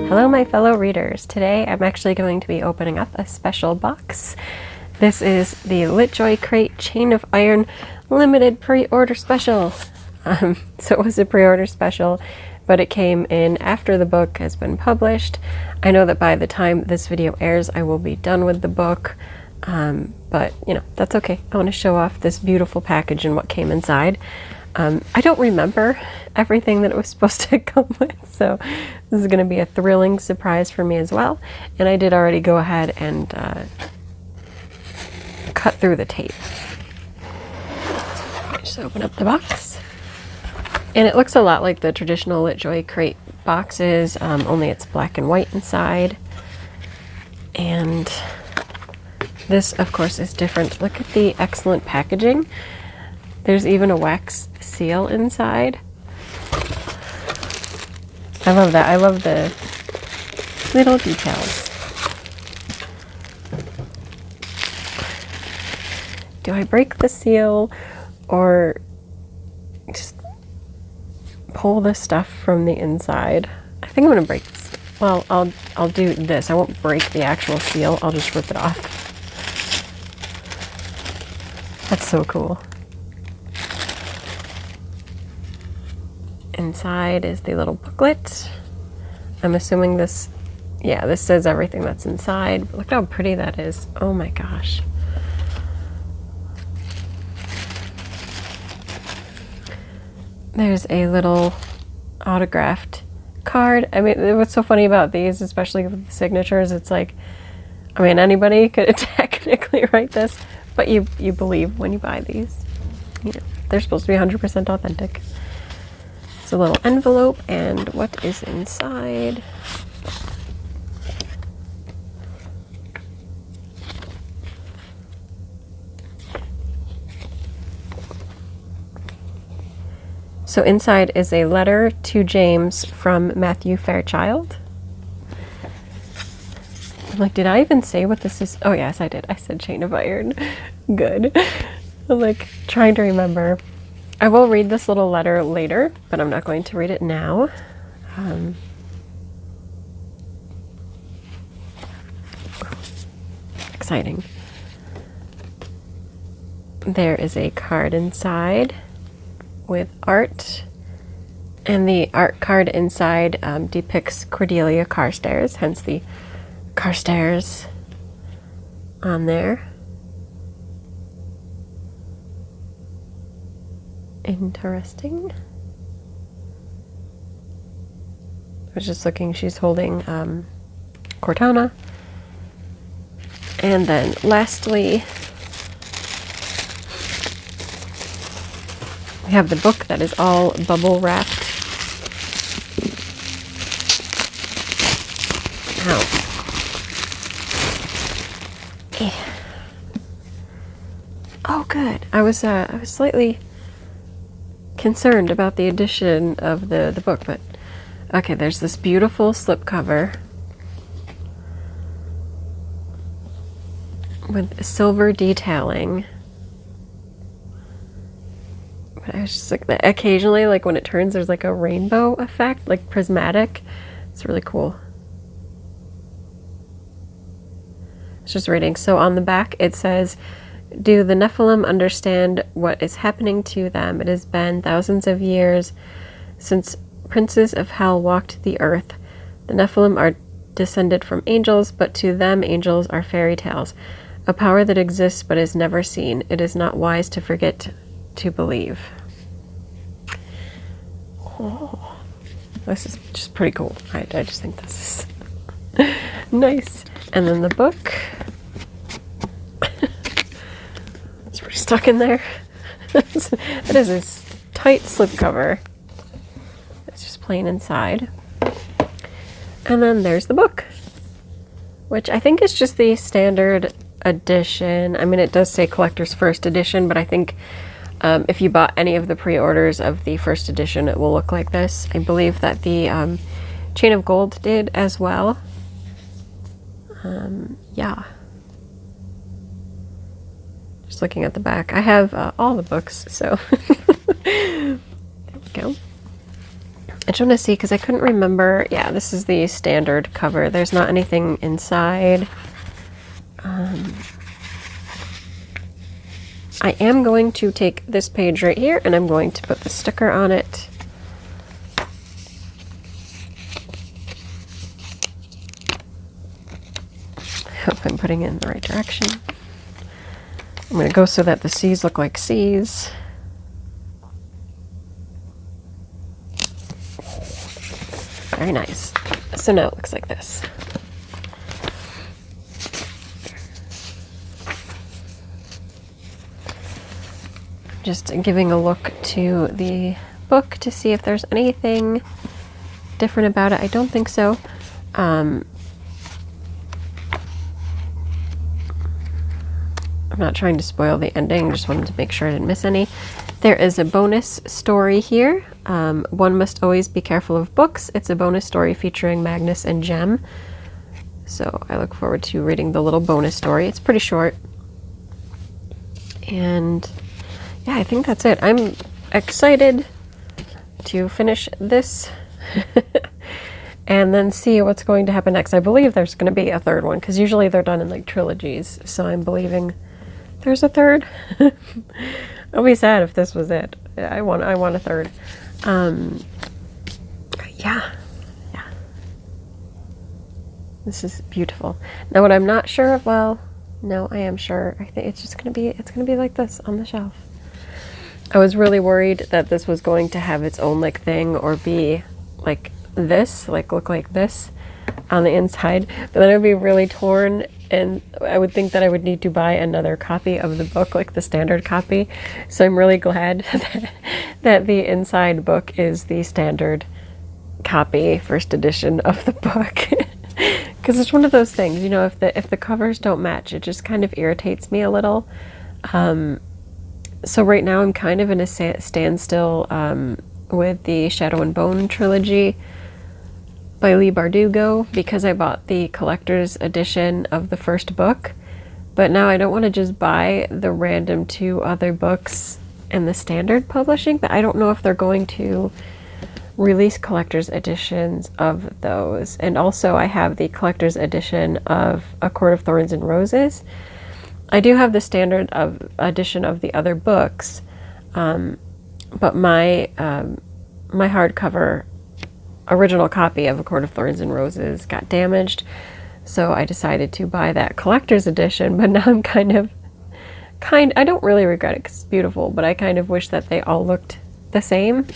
Hello my fellow readers. Today I'm actually going to be opening up a special box. This is the LitJoy Crate Chain of Iron limited pre-order special. So it was a pre-order special, but it came in after the book has been published. I know that by the time this video airs I will be done with the book, but you know, that's okay. I want to show off this beautiful package and what came inside. I don't remember everything that it was supposed to come with, so this is going to be a thrilling surprise for me as well. And I did already go ahead and cut through the tape. Just open up the box. And it looks a lot like the traditional LitJoy crate boxes, only it's black and white inside. And this, of course, is different. Look at the excellent packaging. There's even a wax seal inside. I love that. I love the little details. Do I break the seal or just pull the stuff from the inside? I think I'm gonna break this. Well, I'll do this. I won't break the actual seal. I'll just rip it off. That's so cool. Inside is the little booklet. I'm assuming this, yeah, this says everything that's inside. Look how pretty that is. Oh my gosh. There's a little autographed card. I mean, what's so funny about these, especially with the signatures, it's like, I mean, anybody could technically write this, but you believe when you buy these. You know, they're supposed to be 100% authentic. It's a little envelope, and what is inside? So inside is a letter to James from Matthew Fairchild. I'm like, did I even say what this is? Oh yes, I did. I said chain of iron. Good. I'm like trying to remember. I will read this little letter later, but I'm not going to read it now. Exciting. There is a card inside with art, and the art card inside depicts Cordelia Carstairs, hence the Carstairs on there. Interesting. I was just looking, she's holding Cortana. And then lastly, we have the book that is all bubble wrapped. Ow. Oh good. I was slightly concerned about the edition of the book, but okay, there's this beautiful slipcover with silver detailing. But I was just like, occasionally, like when it turns, there's like a rainbow effect, like prismatic. It's really cool. It's just reading. So on the back it says, do the Nephilim understand what is happening to them? It has been thousands of years since princes of hell walked the earth. The Nephilim are descended from angels, but to them angels are fairy tales, a power that exists but is never seen. It is not wise to forget to believe. Oh, this is just pretty cool. I just think this is nice. And then the book. Stuck in there. It is this tight slipcover. It's just plain inside. And then there's the book, which I think is just the standard edition. I mean, it does say collector's first edition, but I think if you bought any of the pre-orders of the first edition, it will look like this. I believe that the Chain of Gold did as well. Yeah. Just looking at the back. I have all the books, so there we go. I just want to see because I couldn't remember. Yeah, this is the standard cover. There's not anything inside. I am going to take this page right here and I'm going to put the sticker on it. I hope I'm putting it in the right direction. I'm going to go so that the C's look like C's. Very nice. So now it looks like this. Just giving a look to the book to see if there's anything different about it. I don't think so. I'm not trying to spoil the ending, just wanted to make sure I didn't miss any. There is a bonus story here. One must always be careful of books. It's a bonus story featuring Magnus and Jem. So I look forward to reading the little bonus story. It's pretty short. And yeah, I think that's it. I'm excited to finish this and then see what's going to happen next. I believe there's going to be a third one because usually they're done in like trilogies. So I'm believing there's a third. I'll be sad if this was it. I want a third. Yeah. This is beautiful. Now what I'm not sure of, well, no, I am sure. I think it's gonna be like this on the shelf. I was really worried that this was going to have its own like thing or be like this, like look like this on the inside, but then it would be really torn and I would think that I would need to buy another copy of the book, like the standard copy. So I'm really glad that the inside book is the standard copy, first edition of the book. Because it's one of those things, you know, if the covers don't match, it just kind of irritates me a little. So right now I'm kind of in a standstill with the Shadow and Bone trilogy by Leigh Bardugo because I bought the collector's edition of the first book. But now I don't want to just buy the random 2 other books in the standard publishing, but I don't know if they're going to release collector's editions of those. And also I have the collector's edition of A Court of Thorns and Roses. I do have the standard edition of the other books, but my hardcover original copy of A Court of Thorns and Roses got damaged, so I decided to buy that collector's edition. But now I'm I don't really regret it because it's beautiful, but I kind of wish that they all looked the same.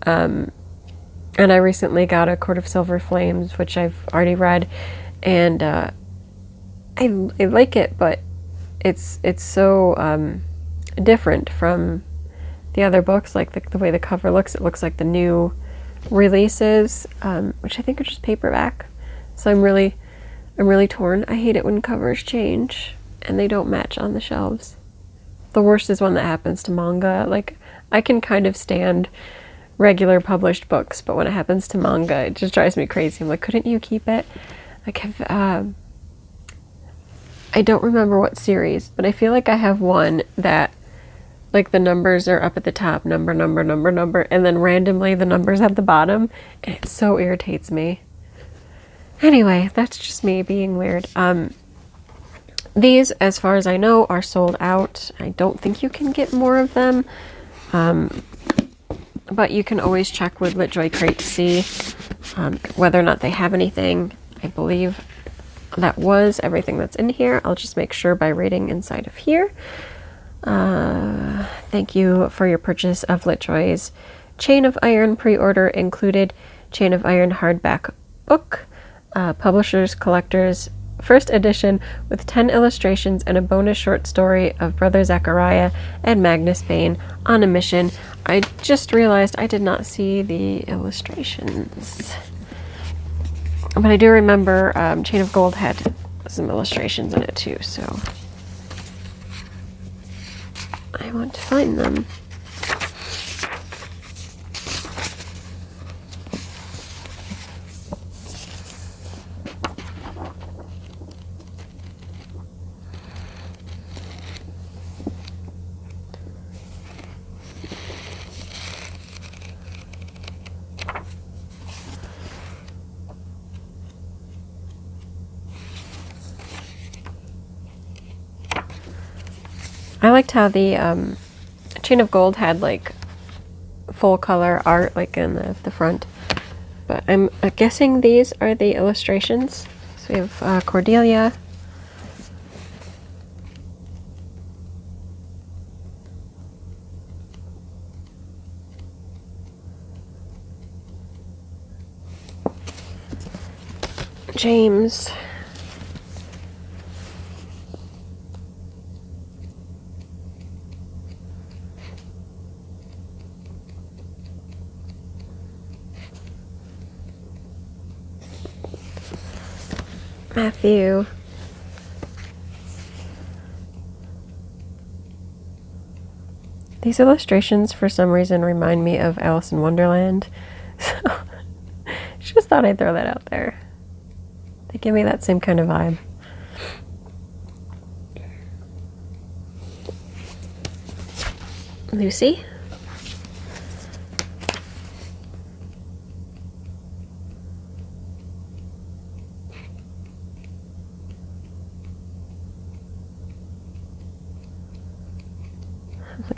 And I recently got A Court of Silver Flames, which I've already read, and I like it, but it's so different from the other books. Like the way the cover looks, it looks like the new releases, which I think are just paperback. So I'm really torn. I hate it when covers change and they don't match on the shelves. The worst is when that happens to manga. Like I can kind of stand regular published books, but when it happens to manga, it just drives me crazy. I'm like, couldn't you keep it? Like I don't remember what series, but I feel like I have one that like the numbers are up at the top, number, and then randomly the numbers at the bottom, and it so irritates me. Anyway, that's just me being weird. These, as far as I know, are sold out. I don't think you can get more of them, but you can always check with LitJoy Crate to see whether or not they have anything. I believe that was everything that's in here. I'll just make sure by reading inside of here. Thank you for your purchase of LitJoy's Chain of Iron pre-order included Chain of Iron hardback book, Publishers Collectors first edition with 10 illustrations and a bonus short story of Brother Zachariah and Magnus Bane on a mission. I just realized I did not see the illustrations. But I do remember Chain of Gold had some illustrations in it too, so I want to find them. I liked how the Chain of Gold had like full color art like in the front, but I'm guessing these are the illustrations. So we have Cordelia, James, Matthew, these illustrations for some reason remind me of Alice in Wonderland, so just thought I'd throw that out there. They give me that same kind of vibe. Lucy.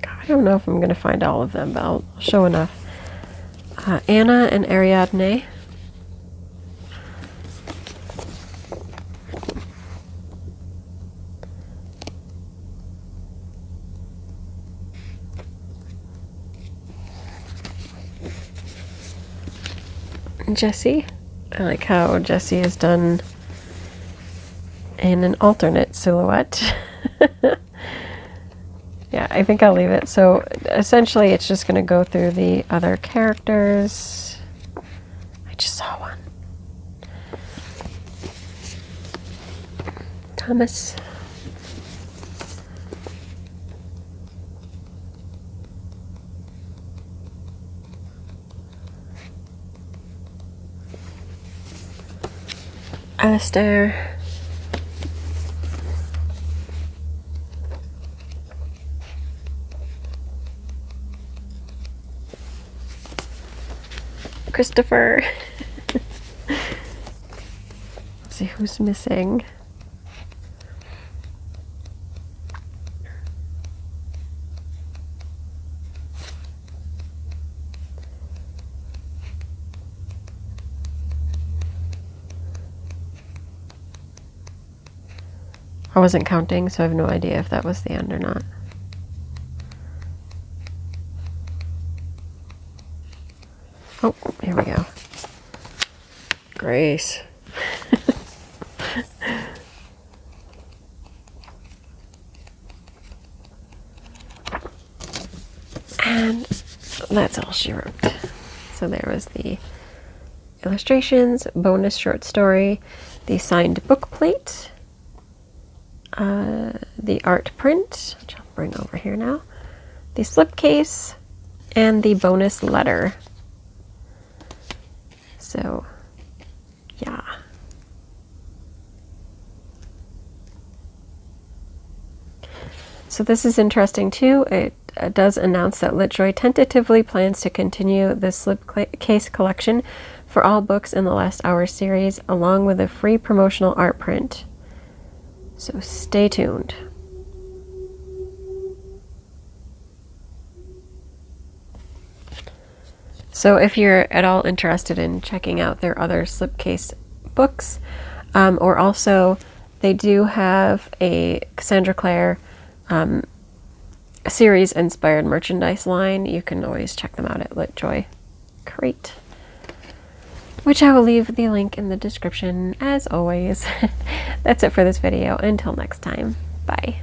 I don't know if I'm going to find all of them, but I'll show enough. Anna and Ariadne. Jessie. I like how Jessie is done in an alternate silhouette. Yeah, I think I'll leave it. So essentially it's just going to go through the other characters. I just saw one. Thomas. Alistair. Christopher. Let's see who's missing. I wasn't counting, so I have no idea if that was the end or not. Oh, here we go. Grace. And that's all she wrote. So there was the illustrations, bonus short story, the signed book plate, the art print, which I'll bring over here now, the slipcase, and the bonus letter. So, yeah. So this is interesting too. It does announce that LitJoy tentatively plans to continue the slipcase collection for all books in the Last Hour series, along with a free promotional art print. So stay tuned. So if you're at all interested in checking out their other slipcase books, or also they do have a Cassandra Clare series inspired merchandise line. You can always check them out at LitJoy Crate, which I will leave the link in the description as always. That's it for this video. Until next time, bye.